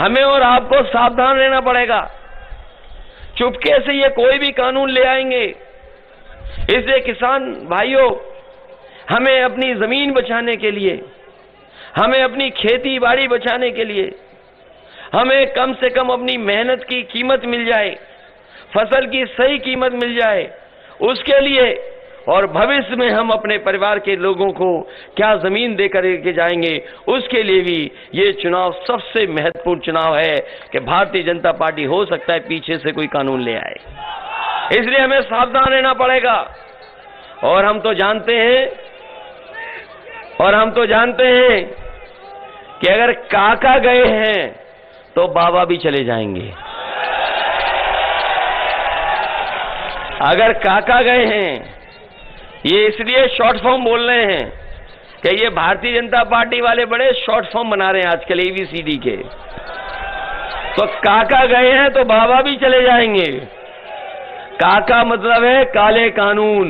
हमें और आपको सावधान रहना पड़ेगा। चुपके से ये कोई भी कानून ले आएंगे। इसलिए किसान भाइयों, हमें अपनी जमीन बचाने के लिए, हमें अपनी खेती बाड़ी बचाने के लिए, हमें कम से कम अपनी मेहनत की कीमत मिल जाए, फसल की सही कीमत मिल जाए, उसके लिए और भविष्य में हम अपने परिवार के लोगों को क्या जमीन देकर के जाएंगे, उसके लिए भी ये चुनाव सबसे महत्वपूर्ण चुनाव है कि भारतीय जनता पार्टी हो सकता है पीछे से कोई कानून ले आए। इसलिए हमें सावधान रहना पड़ेगा। और हम तो जानते हैं कि अगर काका गए हैं तो बाबा भी चले जाएंगे। अगर काका गए हैं, ये इसलिए शॉर्ट फॉर्म बोल रहे हैं कि ये भारतीय जनता पार्टी वाले बड़े शॉर्ट फॉर्म बना रहे हैं आजकल ABCD के। तो काका गए हैं तो बाबा भी चले जाएंगे। काका मतलब है काले कानून।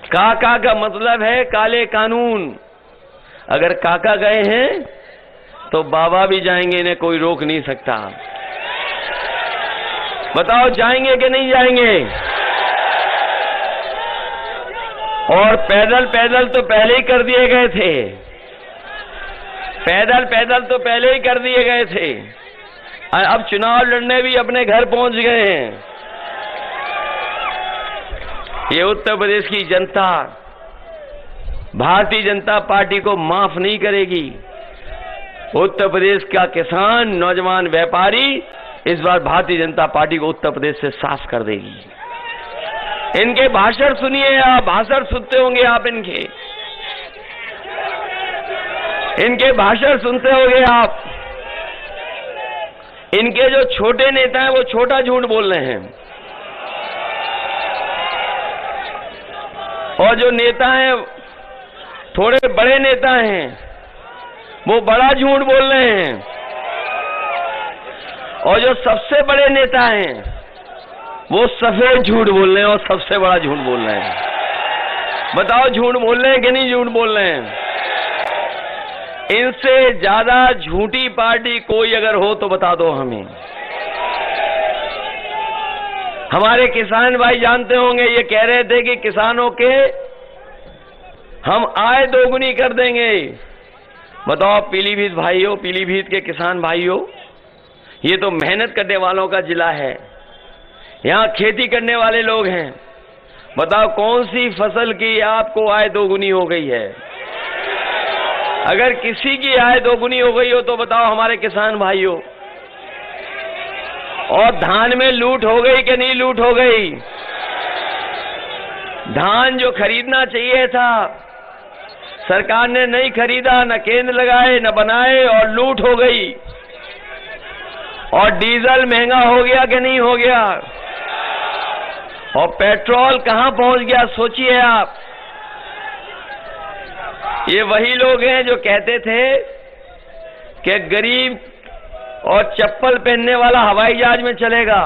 काका का मतलब है काले कानून। अगर काका गए हैं तो बाबा भी जाएंगे, इन्हें कोई रोक नहीं सकता। बताओ जाएंगे कि नहीं जाएंगे? और पैदल पैदल तो पहले ही कर दिए गए थे। पैदल पैदल तो पहले ही कर दिए गए थे। अब चुनाव लड़ने भी अपने घर पहुंच गए हैं। ये उत्तर प्रदेश की जनता भारतीय जनता पार्टी को माफ नहीं करेगी। उत्तर प्रदेश का किसान, नौजवान, व्यापारी इस बार भारतीय जनता पार्टी को उत्तर प्रदेश से साफ कर देगी। इनके भाषण सुनिए आप, भाषण सुनते होंगे आप, इनके भाषण सुनते होंगे आप। इनके जो छोटे नेता हैं वो छोटा झूठ बोल रहे हैं, और जो नेता हैं, थोड़े बड़े नेता हैं, वो बड़ा झूठ बोल रहे हैं, और जो सबसे बड़े नेता हैं वो सफेद झूठ बोल रहे हैं और सबसे बड़ा झूठ बोल रहे हैं। बताओ झूठ बोल रहे हैं कि नहीं झूठ बोल रहे हैं? इनसे ज्यादा झूठी पार्टी कोई अगर हो तो बता दो हमें। हमारे किसान भाई जानते होंगे, ये कह रहे थे कि किसानों के हम आय दोगुनी कर देंगे। बताओ पीलीभीत भाइयों, पीलीभीत के किसान भाइयों, ये तो मेहनत करने वालों का जिला है, यहां खेती करने वाले लोग हैं। बताओ कौन सी फसल की आपको आय दोगुनी हो गई है? अगर किसी की आय दोगुनी हो गई हो तो बताओ हमारे किसान भाइयों। और धान में लूट हो गई कि नहीं लूट हो गई? धान जो खरीदना चाहिए था सरकार ने नहीं खरीदा, न केंद्र लगाए, न बनाए, और लूट हो गई। और डीजल महंगा हो गया कि नहीं हो गया? और पेट्रोल कहां पहुंच गया सोचिए आप। ये वही लोग हैं जो कहते थे कि गरीब और चप्पल पहनने वाला हवाई जहाज में चलेगा।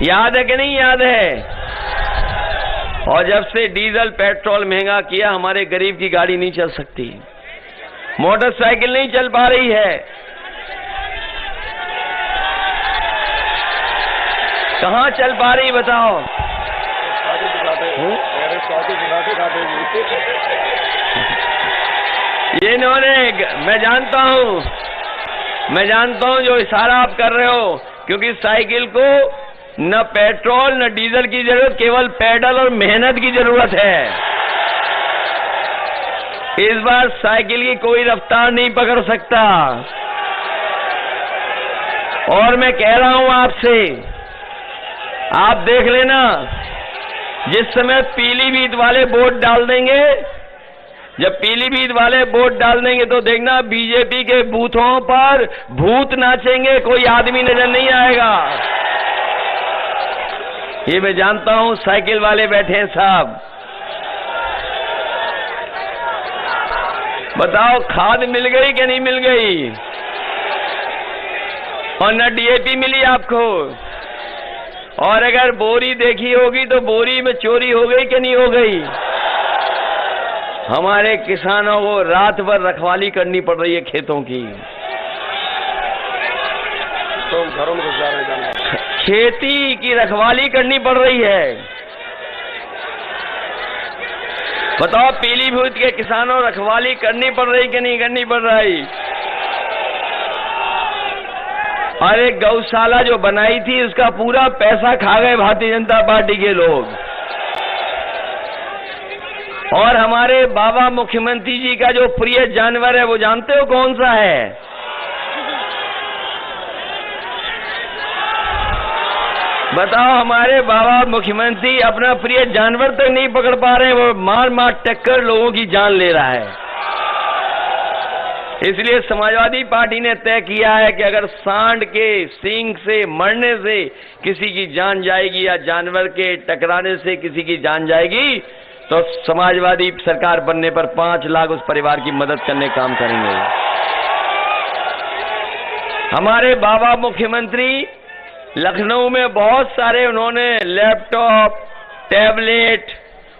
याद है कि नहीं याद है? और जब से डीजल पेट्रोल महंगा किया, हमारे गरीब की गाड़ी नहीं चल सकती, मोटरसाइकिल नहीं चल पा रही है। कहां चल पा रही बताओ? ये इन्होंने, मैं जानता हूं जो इशारा आप कर रहे हो, क्योंकि साइकिल को न पेट्रोल न डीजल की जरूरत, केवल पैडल और मेहनत की जरूरत है। इस बार साइकिल की कोई रफ्तार नहीं पकड़ सकता। और मैं कह रहा हूं आपसे, आप देख लेना, जिस समय पीलीभीत वाले वोट डाल देंगे, जब पीलीभीत वाले वोट डाल देंगे तो देखना बीजेपी के बूथों पर भूत नाचेंगे, कोई आदमी नजर नहीं आएगा। ये मैं जानता हूं, साइकिल वाले बैठे हैं साहब। बताओ खाद मिल गई कि नहीं मिल गई? और न डीएपी मिली आपको? और अगर बोरी देखी होगी तो बोरी में चोरी हो गई कि नहीं हो गई? हमारे किसानों को रात भर रखवाली करनी पड़ रही है खेतों की, तो घरों में घुस जा रहे हैं। खेती की रखवाली करनी पड़ रही है। बताओ पीलीभीत के किसानों रखवाली करनी पड़ रही कि नहीं करनी पड़ रही? और एक गौशाला जो बनाई थी उसका पूरा पैसा खा गए भारतीय जनता पार्टी के लोग। और हमारे बाबा मुख्यमंत्री जी का जो प्रिय जानवर है वो जानते हो कौन सा है? बताओ, हमारे बाबा मुख्यमंत्री अपना प्रिय जानवर तक नहीं पकड़ पा रहे हैं, वो मार मार टक्कर लोगों की जान ले रहा है। इसलिए समाजवादी पार्टी ने तय किया है कि अगर सांड के सींग से मरने से किसी की जान जाएगी या जानवर के टकराने से किसी की जान जाएगी तो समाजवादी सरकार बनने पर 5 लाख उस परिवार की मदद करने का काम करेंगे। हमारे बाबा मुख्यमंत्री लखनऊ में बहुत सारे उन्होंने लैपटॉप, टैबलेट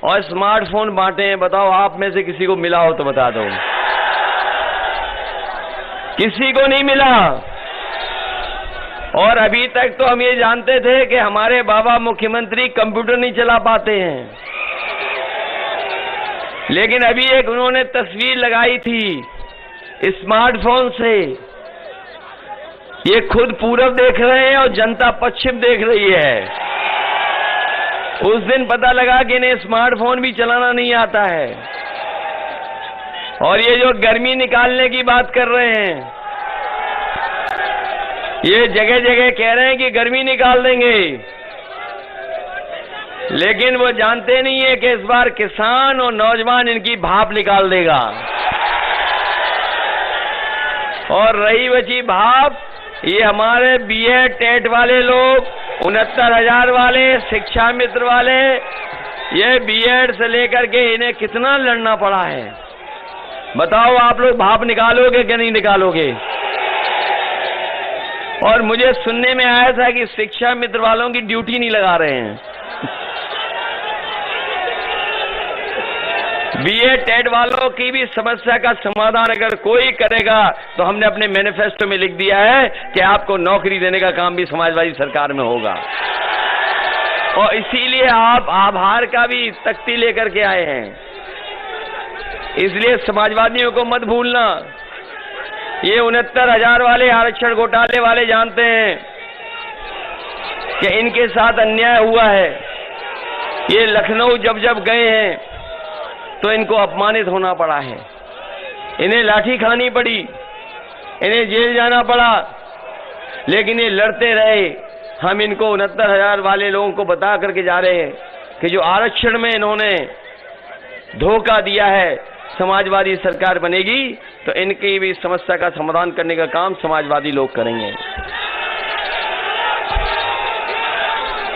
और स्मार्टफोन बांटे हैं। बताओ, आप में से किसी को मिला हो तो बता दो। किसी को नहीं मिला। और अभी तक तो हम ये जानते थे कि हमारे बाबा मुख्यमंत्री कंप्यूटर नहीं चला पाते हैं, लेकिन अभी एक उन्होंने तस्वीर लगाई थी स्मार्टफोन से। ये खुद पूरब देख रहे हैं और जनता पश्चिम देख रही है। उस दिन पता लगा कि इन्हें स्मार्टफोन भी चलाना नहीं आता है। और ये जो गर्मी निकालने की बात कर रहे हैं, ये जगह जगह कह रहे हैं कि गर्मी निकाल देंगे, लेकिन वो जानते नहीं है कि इस बार किसान और नौजवान इनकी भाप निकाल देगा। और रही बची भाप, ये हमारे बीएड टेट वाले लोग, 69,000 वाले, शिक्षा मित्र वाले, ये बीएड से लेकर के इन्हें कितना लड़ना पड़ा है। बताओ, आप लोग भाप निकालोगे कि नहीं निकालोगे? और मुझे सुनने में आया था कि शिक्षा मित्र वालों की ड्यूटी नहीं लगा रहे हैं। बीएड टेट वालों की भी समस्या का समाधान अगर कोई करेगा तो हमने अपने मैनिफेस्टो में लिख दिया है कि आपको नौकरी देने का काम भी समाजवादी सरकार में होगा। और इसीलिए आप आभार का भी तख्ती लेकर के आए हैं। इसलिए समाजवादियों को मत भूलना। ये 69,000 वाले आरक्षण घोटाले वाले जानते हैं कि इनके साथ अन्याय हुआ है। ये लखनऊ जब जब गए हैं तो इनको अपमानित होना पड़ा है, इन्हें लाठी खानी पड़ी, इन्हें जेल जाना पड़ा, लेकिन ये लड़ते रहे। हम इनको 69,000 वाले लोगों को बता करके जा रहे हैं कि जो आरक्षण में इन्होंने धोखा दिया है, समाजवादी सरकार बनेगी तो इनकी भी समस्या का समाधान करने का काम समाजवादी लोग करेंगे।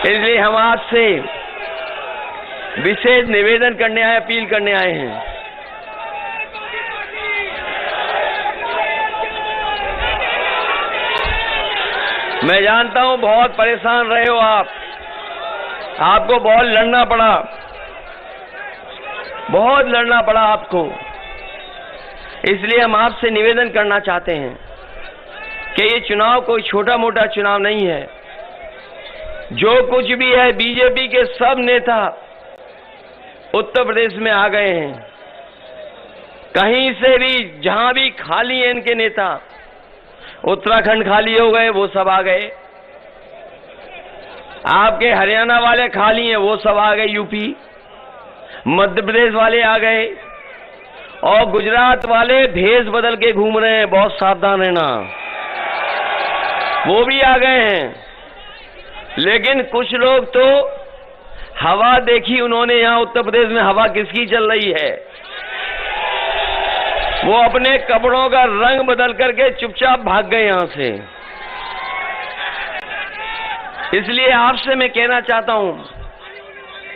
इसलिए हम आपसे विशेष निवेदन करने आए, अपील करने आए हैं। मैं जानता हूं बहुत परेशान रहे हो आप, आपको बहुत लड़ना पड़ा, बहुत लड़ना पड़ा आपको। इसलिए हम आपसे निवेदन करना चाहते हैं कि ये चुनाव कोई छोटा मोटा चुनाव नहीं है। जो कुछ भी है, बीजेपी के सब नेता उत्तर प्रदेश में आ गए हैं। कहीं से भी जहां भी खाली है इनके नेता, उत्तराखंड खाली हो गए, वो सब आ गए। आपके हरियाणा वाले खाली हैं, वो सब आ गए। यूपी, मध्य प्रदेश वाले आ गए, और गुजरात वाले भेष बदल के घूम रहे हैं, बहुत सावधान रहना, वो भी आ गए हैं। लेकिन कुछ लोग तो हवा देखी उन्होंने, यहां उत्तर प्रदेश में हवा किसकी चल रही है, वो अपने कपड़ों का रंग बदल करके चुपचाप भाग गए यहां से। इसलिए आपसे मैं कहना चाहता हूं,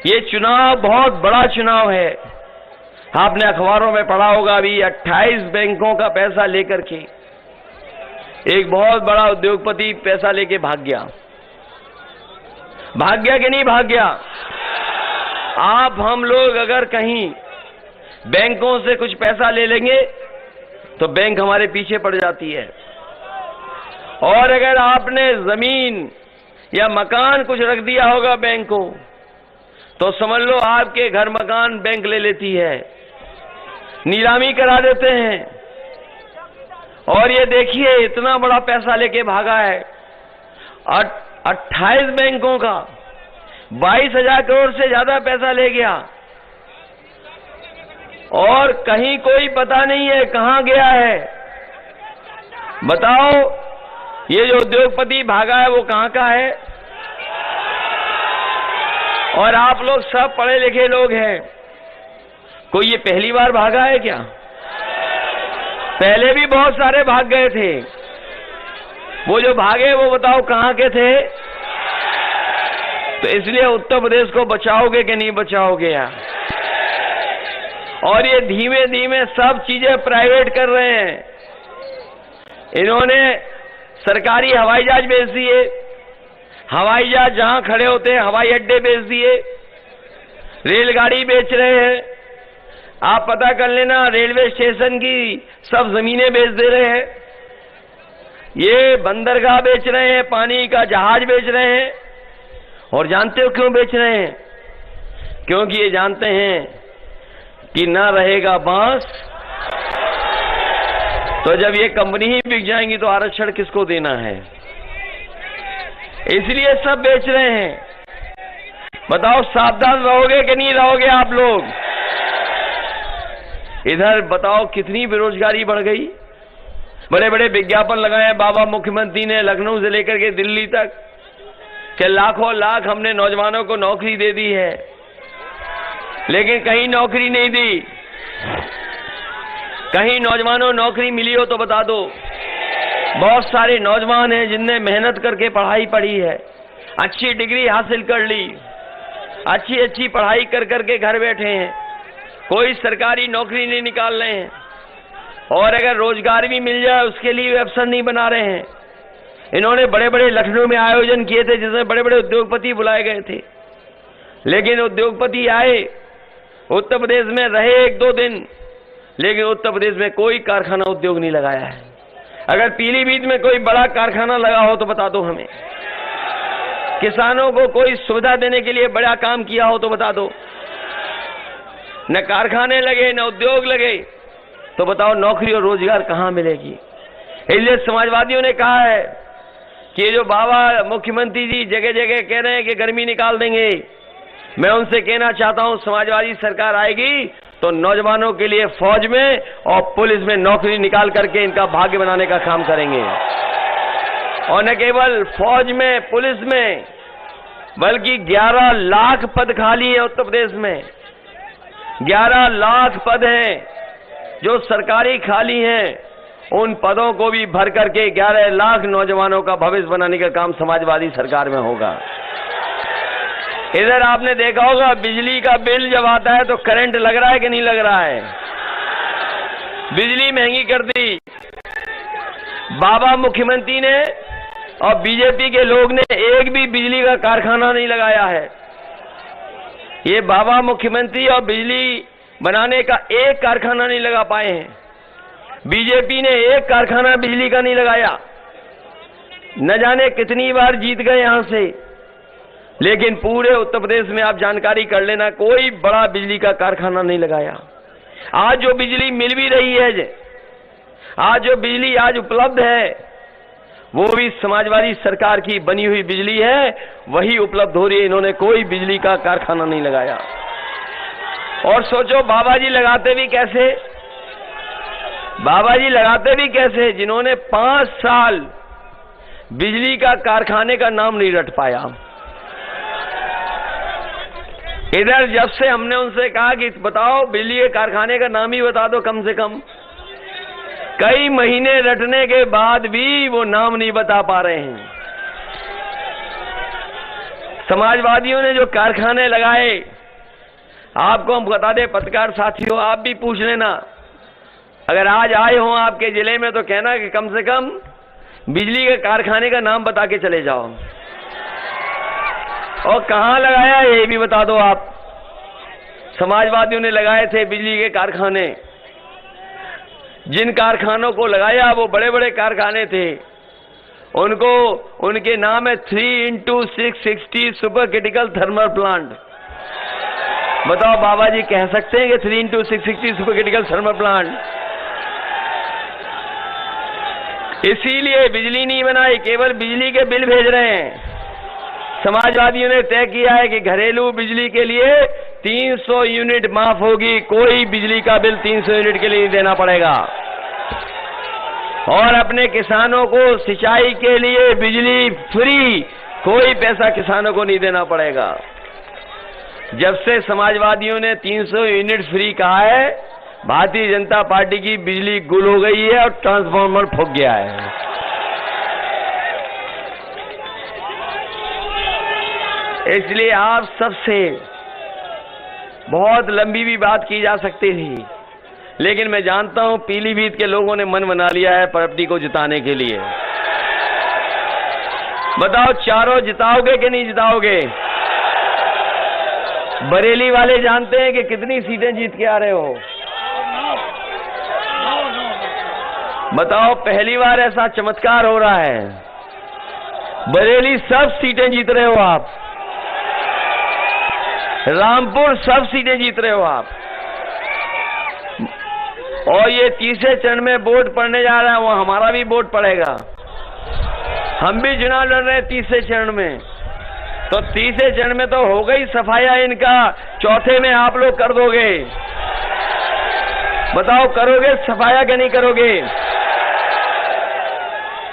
ये चुनाव बहुत बड़ा चुनाव है। आपने अखबारों में पढ़ा होगा, अभी 28 बैंकों का पैसा लेकर के एक बहुत बड़ा उद्योगपति पैसा लेके भाग गया। भाग गया कि नहीं भाग गया? आप हम लोग अगर कहीं बैंकों से कुछ पैसा ले लेंगे तो बैंक हमारे पीछे पड़ जाती है। और अगर आपने जमीन या मकान कुछ रख दिया होगा बैंक को, तो समझ लो आपके घर मकान बैंक ले लेती है, नीलामी करा देते हैं। और ये देखिए इतना बड़ा पैसा लेके भागा है, 28 बैंकों का 22,000 करोड़ से ज्यादा पैसा ले गया, और कहीं कोई पता नहीं है कहां गया है। बताओ ये जो उद्योगपति भागा है वो कहां का है? और आप लोग सब पढ़े लिखे लोग हैं, कोई ये पहली बार भागा है क्या? पहले भी बहुत सारे भाग गए थे। वो जो भागे वो बताओ कहां के थे? तो इसलिए उत्तर प्रदेश को बचाओगे कि नहीं बचाओगे यार? और ये धीमे धीमे सब चीजें प्राइवेट कर रहे हैं। इन्होंने सरकारी हवाई जहाज बेच दिए, हवाई जहाज जहां खड़े होते हैं हवाई अड्डे बेच दिए, रेलगाड़ी बेच रहे हैं। आप पता कर लेना, रेलवे स्टेशन की सब जमीनें बेच दे रहे हैं, ये बंदरगाह बेच रहे हैं, पानी का जहाज बेच रहे हैं। और जानते हो क्यों बेच रहे हैं? क्योंकि ये जानते हैं कि ना रहेगा बांस, तो जब ये कंपनी ही बिक जाएंगी तो आरक्षण किसको देना है? इसलिए सब बेच रहे हैं। बताओ सावधान रहोगे कि नहीं रहोगे आप लोग? इधर बताओ कितनी बेरोजगारी बढ़ गई। बड़े बड़े विज्ञापन लगाए बाबा मुख्यमंत्री ने लखनऊ से लेकर के दिल्ली तक कि लाखों लाख हमने नौजवानों को नौकरी दे दी है, लेकिन कहीं नौकरी नहीं दी। कहीं नौजवानों नौकरी मिली हो तो बता दो। बहुत सारे नौजवान हैं जिनने मेहनत करके पढ़ाई पढ़ी है, अच्छी डिग्री हासिल कर ली, अच्छी अच्छी पढ़ाई कर करके घर बैठे हैं, कोई सरकारी नौकरी नहीं निकाल रहे हैं। और अगर रोजगार भी मिल जाए उसके लिए अवसर नहीं बना रहे हैं। इन्होंने बड़े बड़े लखनऊ में आयोजन किए थे जिसमें बड़े बड़े उद्योगपति बुलाए गए थे, लेकिन उद्योगपति आए, उत्तर प्रदेश में रहे 1-2 दिन, लेकिन उत्तर प्रदेश में कोई कारखाना उद्योग नहीं लगाया है। अगर पीलीभीत में कोई बड़ा कारखाना लगा हो तो बता दो हमें। किसानों को कोई सुविधा देने के लिए बड़ा काम किया हो तो बता दो। न कारखाने लगे न उद्योग लगे, तो बताओ नौकरी और रोजगार कहां मिलेगी? इसलिए समाजवादियों ने कहा है कि ये जो बाबा मुख्यमंत्री जी जगह जगह कह रहे हैं कि गर्मी निकाल देंगे, मैं उनसे कहना चाहता हूं समाजवादी सरकार आएगी तो नौजवानों के लिए फौज में और पुलिस में नौकरी निकाल करके इनका भाग्य बनाने का काम करेंगे। और न केवल फौज में पुलिस में, बल्कि 11 लाख पद खाली है उत्तर प्रदेश में। 11 लाख पद हैं जो सरकारी खाली हैं, उन पदों को भी भर करके 11 लाख नौजवानों का भविष्य बनाने का काम समाजवादी सरकार में होगा। इधर आपने देखा होगा बिजली का बिल जब आता है तो करंट लग रहा है कि नहीं लग रहा है? बिजली महंगी कर दी बाबा मुख्यमंत्री ने, और बीजेपी के लोग ने एक भी बिजली का कारखाना नहीं लगाया है। ये बाबा मुख्यमंत्री और बिजली बनाने का एक कारखाना नहीं लगा पाए हैं। बीजेपी ने एक कारखाना बिजली का नहीं लगाया। न जाने कितनी बार जीत गए यहां से, लेकिन पूरे उत्तर प्रदेश में आप जानकारी कर लेना, कोई बड़ा बिजली का कारखाना नहीं लगाया। आज जो बिजली मिल भी रही है, आज जो बिजली आज उपलब्ध है, वो भी समाजवादी सरकार की बनी हुई बिजली है, वही उपलब्ध हो रही है। इन्होंने कोई बिजली का कारखाना नहीं लगाया। और सोचो बाबा जी लगाते भी कैसे? बाबा जी लगाते भी कैसे जिन्होंने 5 साल बिजली का कारखाने का नाम नहीं रट पाया। इधर जब से हमने उनसे कहा कि बताओ बिजली के कारखाने का नाम ही बता दो कम से कम, कई महीने रटने के बाद भी वो नाम नहीं बता पा रहे हैं। समाजवादियों ने जो कारखाने लगाए, आपको हम बता दें पत्रकार साथियों, आप भी पूछ लेना, अगर आज आए हो आपके जिले में तो कहना कि कम से कम बिजली के कारखाने का नाम बता के चले जाओ, और कहां लगाया ये भी बता दो आप। समाजवादियों ने लगाए थे बिजली के कारखाने। जिन कारखानों को लगाया वो बड़े बड़े कारखाने थे, उनको उनके नाम है 3x660 super critical thermal plant. बताओ बाबा जी कह सकते हैं कि 3x660 super critical thermal plant? इसीलिए बिजली नहीं बनाई, केवल बिजली के बिल भेज रहे हैं। समाजवादियों ने तय किया है कि घरेलू बिजली के लिए 300 यूनिट माफ होगी, कोई बिजली का बिल 300 यूनिट के लिए नहीं देना पड़ेगा। और अपने किसानों को सिंचाई के लिए बिजली फ्री, कोई पैसा किसानों को नहीं देना पड़ेगा। जब से समाजवादियों ने 300 यूनिट फ्री कहा है, भारतीय जनता पार्टी की बिजली गुल हो गई है और ट्रांसफार्मर फूक गया है। इसलिए आप सबसे बहुत लंबी भी बात की जा सकती थी, लेकिन मैं जानता हूं पीलीभीत के लोगों ने मन बना लिया है प्रॉपर्टी को जिताने के लिए। बताओ चारों जिताओगे कि नहीं जिताओगे? बरेली वाले जानते हैं कि कितनी सीटें जीत के आ रहे हो? बताओ पहली बार ऐसा चमत्कार हो रहा है, बरेली सब सीटें जीत रहे हो आप, रामपुर सब सीटें जीत रहे हो आप। और ये तीसरे चरण में वोट पड़ने जा रहा है, वो हमारा भी वोट पड़ेगा। हम भी चुनाव लड़ रहे हैं तीसरे चरण में, तो तीसरे चरण में तो हो गई सफाया इनका, चौथे में आप लोग कर दोगे। बताओ करोगे सफाया कि नहीं करोगे?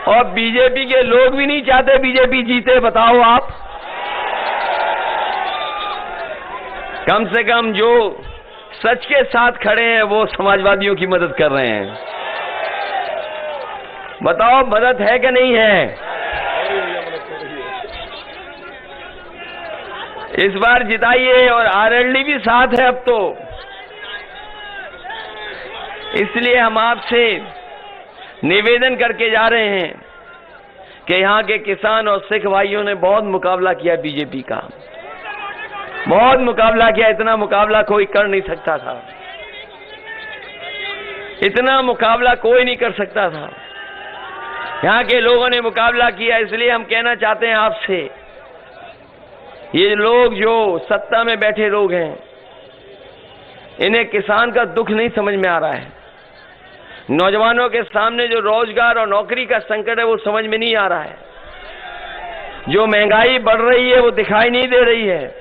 और बीजेपी के लोग भी नहीं चाहते बीजेपी जीते, बताओ आप। कम से कम जो सच के साथ खड़े हैं वो समाजवादियों की मदद कर रहे हैं। बताओ मदद है कि नहीं है? इस बार जिताइए, और आरएलडी भी साथ है अब तो। इसलिए हम आपसे निवेदन करके जा रहे हैं कि यहाँ के किसान और सिख भाइयों ने बहुत मुकाबला किया बीजेपी का, बहुत मुकाबला किया। इतना मुकाबला कोई कर नहीं सकता था, इतना मुकाबला कोई नहीं कर सकता था। यहाँ के लोगों ने मुकाबला किया। इसलिए हम कहना चाहते हैं आपसे, ये लोग जो सत्ता में बैठे लोग हैं, इन्हें किसान का दुख नहीं समझ में आ रहा है। नौजवानों के सामने जो रोजगार और नौकरी का संकट है वो समझ में नहीं आ रहा है। जो महंगाई बढ़ रही है वो दिखाई नहीं दे रही है,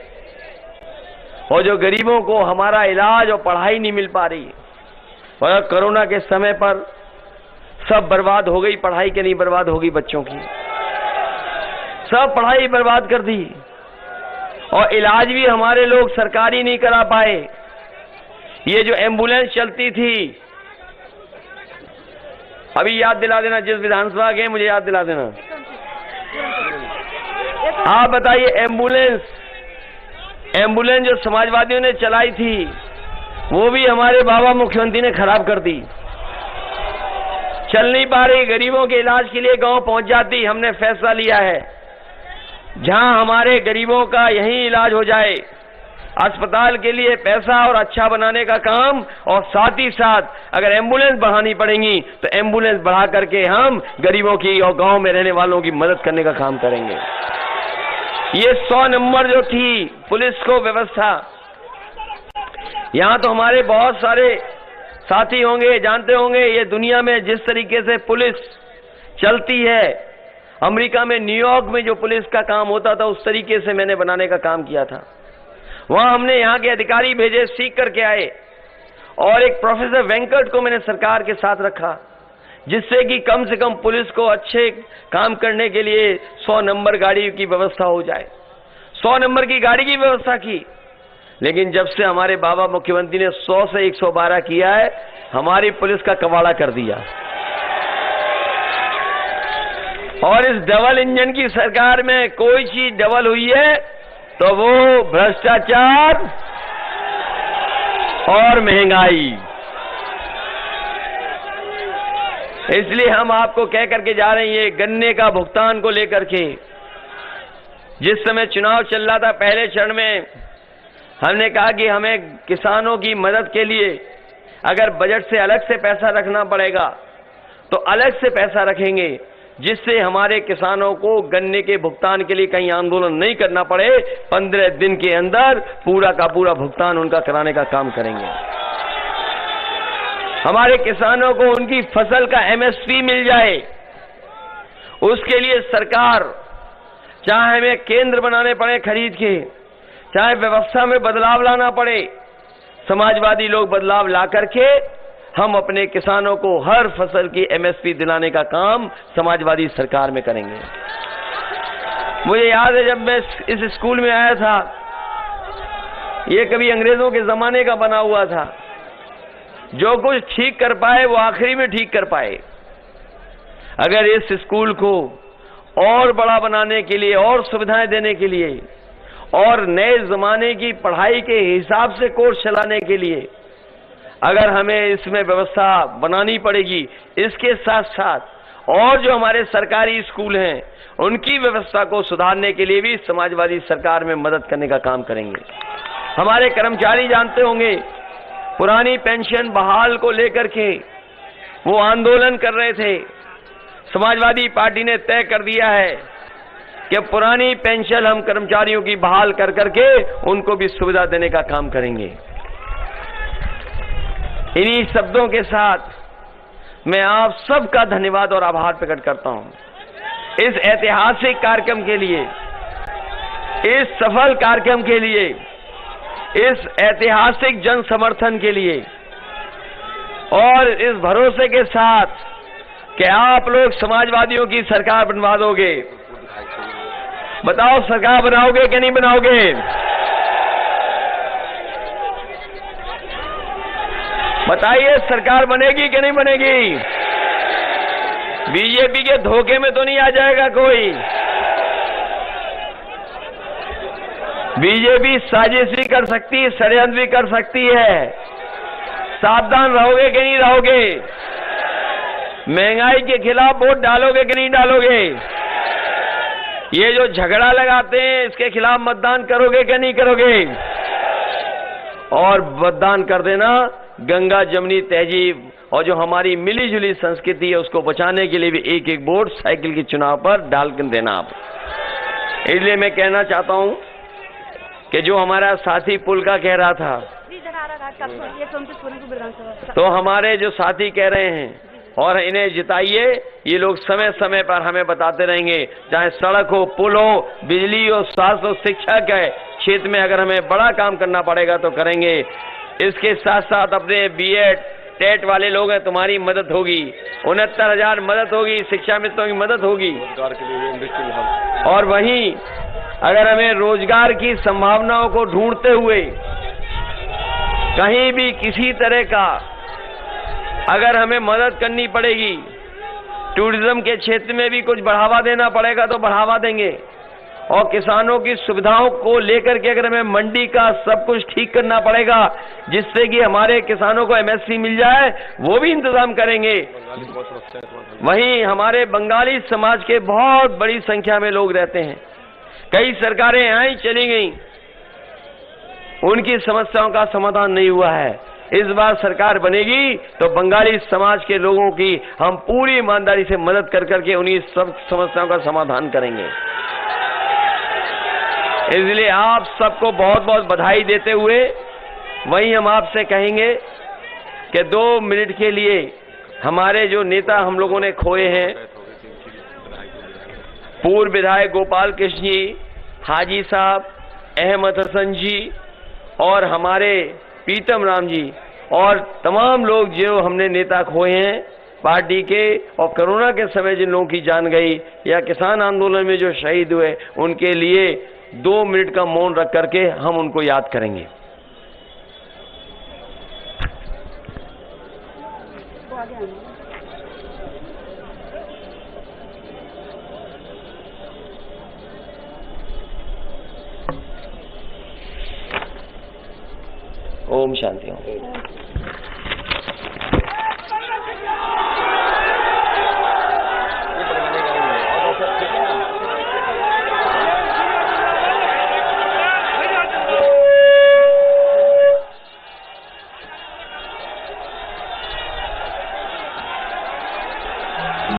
और जो गरीबों को हमारा इलाज और पढ़ाई नहीं मिल पा रही। और कोरोना के समय पर सब बर्बाद हो गई, पढ़ाई के नहीं बर्बाद हो गई, बच्चों की सब पढ़ाई बर्बाद कर दी, और इलाज भी हमारे लोग सरकारी नहीं करा पाए। ये जो एम्बुलेंस चलती थी, अभी याद दिला देना, जिस विधानसभा के मुझे याद दिला देना। आप बताइए, एम्बुलेंस जो समाजवादियों ने चलाई थी वो भी हमारे बाबा मुख्यमंत्री ने खराब कर दी। चल नहीं पा रही, गरीबों के इलाज के लिए गांव पहुंच जाती। हमने फैसला लिया है जहां हमारे गरीबों का यहीं इलाज हो जाए, अस्पताल के लिए पैसा और अच्छा बनाने का काम, और साथ ही साथ अगर एम्बुलेंस बढ़ानी पड़ेगी तो एम्बुलेंस बढ़ा करके हम गरीबों की और गांव में रहने वालों की मदद करने का काम करेंगे। ये 100 नंबर जो थी पुलिस को व्यवस्था, यहां तो हमारे बहुत सारे साथी होंगे, जानते होंगे ये दुनिया में जिस तरीके से पुलिस चलती है, अमेरिका में न्यूयॉर्क में जो पुलिस का काम होता था उस तरीके से मैंने बनाने का काम किया था। वहां हमने यहाँ के अधिकारी भेजे, सीख करके आए, और एक प्रोफेसर वेंकट को मैंने सरकार के साथ रखा, जिससे कि कम से कम पुलिस को अच्छे काम करने के लिए 100 नंबर गाड़ी की व्यवस्था हो जाए। 100 नंबर की गाड़ी की व्यवस्था की। लेकिन जब से हमारे बाबा मुख्यमंत्री ने 100 से 112 किया है, हमारी पुलिस का कबाड़ा कर दिया। और इस डबल इंजन की सरकार में कोई चीज डबल हुई है तो वो भ्रष्टाचार और महंगाई। इसलिए हम आपको कह करके जा रहे हैं, ये गन्ने का भुगतान को लेकर के जिस समय चुनाव चल रहा था, पहले चरण में हमने कहा कि हमें किसानों की मदद के लिए अगर बजट से अलग से पैसा रखना पड़ेगा तो अलग से पैसा रखेंगे, जिससे हमारे किसानों को गन्ने के भुगतान के लिए कहीं आंदोलन नहीं करना पड़े। 15 दिन के अंदर पूरा का पूरा भुगतान उनका कराने का काम करेंगे। हमारे किसानों को उनकी फसल का एमएसपी मिल जाए, उसके लिए सरकार, चाहे हमें केंद्र बनाने पड़े खरीद के, चाहे व्यवस्था में बदलाव लाना पड़े, समाजवादी लोग बदलाव ला करके हम अपने किसानों को हर फसल की एमएसपी दिलाने का काम समाजवादी सरकार में करेंगे। मुझे याद है जब मैं इस स्कूल में आया था, ये कभी अंग्रेजों के जमाने का बना हुआ था। जो कुछ ठीक कर पाए वो आखिरी में ठीक कर पाए। अगर इस स्कूल को और बड़ा बनाने के लिए, और सुविधाएं देने के लिए, और नए जमाने की पढ़ाई के हिसाब से कोर्स चलाने के लिए अगर हमें इसमें व्यवस्था बनानी पड़ेगी, इसके साथ साथ और जो हमारे सरकारी स्कूल हैं उनकी व्यवस्था को सुधारने के लिए भी समाजवादी सरकार में मदद करने का काम करेंगे। हमारे कर्मचारी जानते होंगे, पुरानी पेंशन बहाल को लेकर के वो आंदोलन कर रहे थे। समाजवादी पार्टी ने तय कर दिया है कि पुरानी पेंशन हम कर्मचारियों की बहाल कर करके उनको भी सुविधा देने का काम करेंगे। इन्हीं शब्दों के साथ मैं आप सबका धन्यवाद और आभार प्रकट करता हूं इस ऐतिहासिक कार्यक्रम के लिए, इस सफल कार्यक्रम के लिए, इस ऐतिहासिक जन समर्थन के लिए, और इस भरोसे के साथ कि आप लोग समाजवादियों की सरकार बनवा दोगे। बताओ, सरकार बनाओगे कि नहीं बनाओगे? बताइए, सरकार बनेगी कि नहीं बनेगी? बीजेपी के धोखे में तो नहीं आ जाएगा कोई? बीजेपी साजिश भी कर सकती है, षड्यंत्र भी कर सकती है। सावधान रहोगे कि नहीं रहोगे? महंगाई के खिलाफ वोट डालोगे कि नहीं डालोगे? ये जो झगड़ा लगाते हैं इसके खिलाफ मतदान करोगे कि नहीं करोगे? और मतदान कर देना, गंगा जमुनी तहजीब और जो हमारी मिली जुली संस्कृति है उसको बचाने के लिए भी एक एक वोट साइकिल के चुनाव पर डाल कर देना आप। इसलिए मैं कहना चाहता हूं कि जो हमारा साथी पुल का कह रहा था, तो हमारे जो साथी कह रहे हैं और इन्हें जिताइए, ये लोग समय समय पर हमें बताते रहेंगे, चाहे सड़क हो, पुल हो, बिजली हो, स्वास्थ्य हो, शिक्षा के क्षेत्र में अगर हमें बड़ा काम करना पड़ेगा तो करेंगे। इसके साथ साथ अपने बीएड टेट वाले लोग हैं, तुम्हारी मदद होगी, 69,000 मदद होगी, शिक्षा मित्रों की मदद होगी। और वहीं अगर हमें रोजगार की संभावनाओं को ढूंढते हुए कहीं भी किसी तरह का अगर हमें मदद करनी पड़ेगी, टूरिज्म के क्षेत्र में भी कुछ बढ़ावा देना पड़ेगा तो बढ़ावा देंगे। और किसानों की सुविधाओं को लेकर के अगर हमें मंडी का सब कुछ ठीक करना पड़ेगा जिससे कि हमारे किसानों को एमएसपी मिल जाए, वो भी इंतजाम करेंगे। वहीं हमारे बंगाली समाज के बहुत बड़ी संख्या में लोग रहते हैं। कई सरकारें यहाँ ही चली गई, उनकी समस्याओं का समाधान नहीं हुआ है। इस बार सरकार बनेगी तो बंगाली समाज के लोगों की हम पूरी ईमानदारी से मदद कर करके उन्हीं सब समस्याओं का समाधान करेंगे। इसलिए आप सबको बहुत बहुत बधाई देते हुए वहीं हम आपसे कहेंगे कि 2 मिनट के लिए हमारे जो नेता हम लोगों ने खोए हैं, पूर्व विधायक गोपाल कृष्ण जी, हाजी साहब, अहमद हसन जी और हमारे पीतम राम जी और तमाम लोग जो हमने नेता खोए हैं पार्टी के, और कोरोना के समय जिन लोगों की जान गई या किसान आंदोलन में जो शहीद हुए, उनके लिए 2 मिनट का मौन रख करके हम उनको याद करेंगे। ओम शांति।